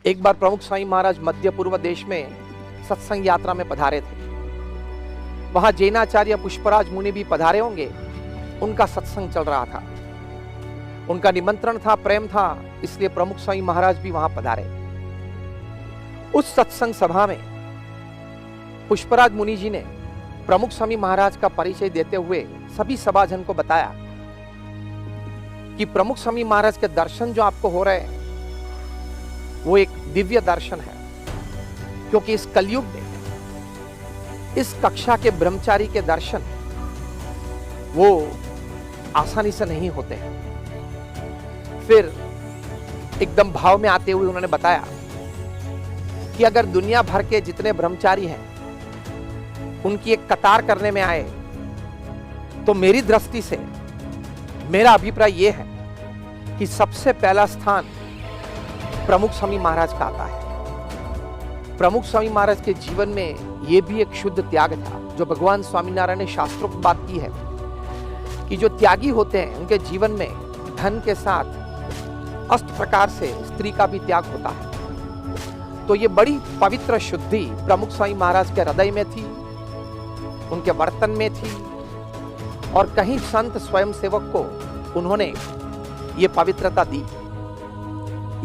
एक बार प्रमुख स्वामी महाराज मध्य पूर्व देश में सत्संग यात्रा में पधारे थे। वहां जैनाचार्य पुष्पराज मुनि भी पधारे होंगे। उनका सत्संग चल रहा था, उनका निमंत्रण था, प्रेम था, इसलिए प्रमुख स्वामी महाराज भी वहां पधारे। उस सत्संग सभा में पुष्पराज मुनि जी ने प्रमुख स्वामी महाराज का परिचय देते हुए सभी सभाजन को बताया कि प्रमुख स्वामी महाराज के दर्शन जो आपको हो रहे हैं वो एक दिव्य दर्शन है, क्योंकि इस कलयुग में इस कक्षा के ब्रह्मचारी के दर्शन वो आसानी से नहीं होते हैं। फिर एकदम भाव में आते हुए उन्होंने बताया कि अगर दुनिया भर के जितने ब्रह्मचारी हैं उनकी एक कतार करने में आए तो मेरी दृष्टि से मेरा अभिप्राय यह है कि सबसे पहला स्थान प्रमुख स्वामी महाराज का आता है। प्रमुख स्वामी महाराज के जीवन में यह भी एक शुद्ध त्याग था, जो भगवान स्वामीनारायण ने शास्त्रों की बात की है कि जो त्यागी होते हैं उनके जीवन में धन के साथ अष्ट प्रकार से स्त्री का भी त्याग होता है। तो ये बड़ी पवित्र शुद्धि प्रमुख स्वामी महाराज के हृदय में थी, उनके वर्तन में थी, और कहीं संत स्वयं सेवक को उन्होंने ये पवित्रता दी।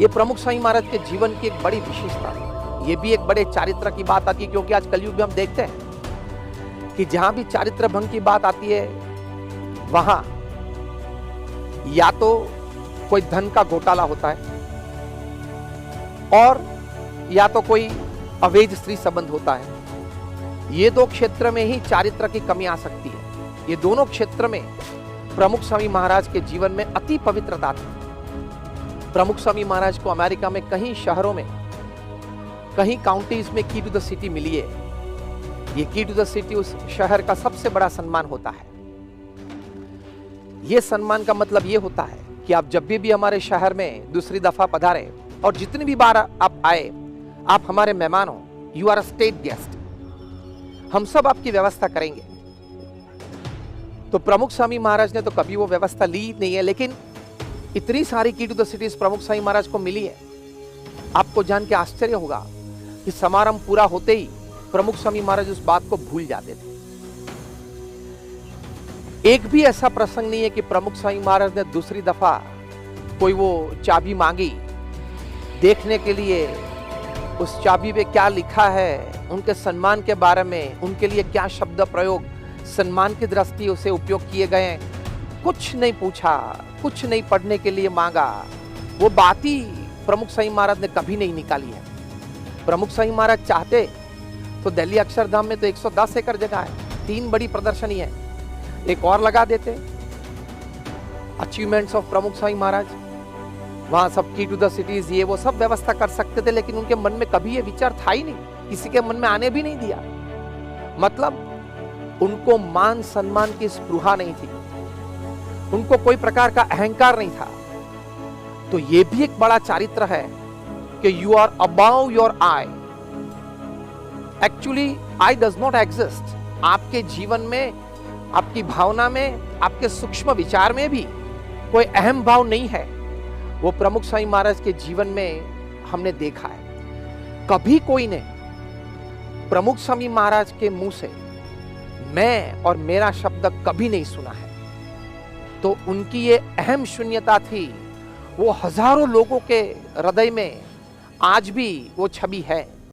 ये प्रमुख स्वामी महाराज के जीवन की एक बड़ी विशेषता है। ये भी एक बड़े चारित्र की बात आती है, क्योंकि आज कलयुग में हम देखते हैं कि जहां भी चारित्र भंग की बात आती है वहां या तो कोई धन का घोटाला होता है और या तो कोई अवैध स्त्री संबंध होता है। ये दो क्षेत्र में ही चारित्र की कमी आ सकती है। ये दोनों क्षेत्र में प्रमुख स्वामी महाराज के जीवन में अति पवित्रता थी। प्रमुख स्वामी महाराज को अमेरिका में कई शहरों में, कहीं काउंटीज में की टू द सिटी मिली है। ये की टू द सिटी उस शहर का सबसे बड़ा सम्मान होता है। यह सम्मान का मतलब यह होता है कि आप जब भी हमारे शहर में दूसरी दफा पधारे और जितनी भी बार आप आए, आप हमारे मेहमान हो, you are a state guest, हम सब आपकी व्यवस्था करेंगे। तो प्रमुख स्वामी महाराज ने तो कभी वो व्यवस्था ली नहीं है, लेकिन इतनी सारी की टू द सिटीज प्रमुख स्वामी महाराज को मिली है। आपको जान के आश्चर्य होगा कि समारंभ पूरा होते ही प्रमुख स्वामी महाराज उस बात को भूल जाते थे। एक भी ऐसा प्रसंग नहीं है कि प्रमुख स्वामी महाराज ने दूसरी दफा कोई वो चाबी मांगी देखने के लिए उस चाबी पे क्या लिखा है, उनके सम्मान के बारे में, उनके लिए क्या शब्द प्रयोग सम्मान की दृष्टि से उपयोग किए गए, कुछ नहीं पूछा, कुछ नहीं पढ़ने के लिए मांगा। वो बात ही प्रमुख स्वामी महाराज ने कभी नहीं निकाली है। प्रमुख स्वामी महाराज चाहते तो दिल्ली अक्षरधाम में तो 110 एकड़ जगह है, 3 बड़ी प्रदर्शनी है, एक और लगा देते। अचीवमेंट्स ऑफ प्रमुख स्वामी महाराज, वहां सब की टू द सिटीज ये वो सब व्यवस्था कर सकते थे, लेकिन उनके मन में कभी ये विचार था ही नहीं, किसी के मन में आने भी नहीं दिया। मतलब उनको मान सम्मान की स्पृहा नहीं थी, उनको कोई प्रकार का अहंकार नहीं था। तो ये भी एक बड़ा चारित्र है कि you are above your I. Actually I does not exist. आपके जीवन में, आपकी भावना में, आपके सूक्ष्म विचार में भी कोई अहम भाव नहीं है। वो प्रमुख स्वामी महाराज के जीवन में हमने देखा है। कभी कोई ने प्रमुख स्वामी महाराज के मुंह से मैं और मेरा शब्द कभी नहीं सुना है। तो उनकी ये अहम शून्यता थी, वो हजारों लोगों के हृदय में आज भी वो छवि है।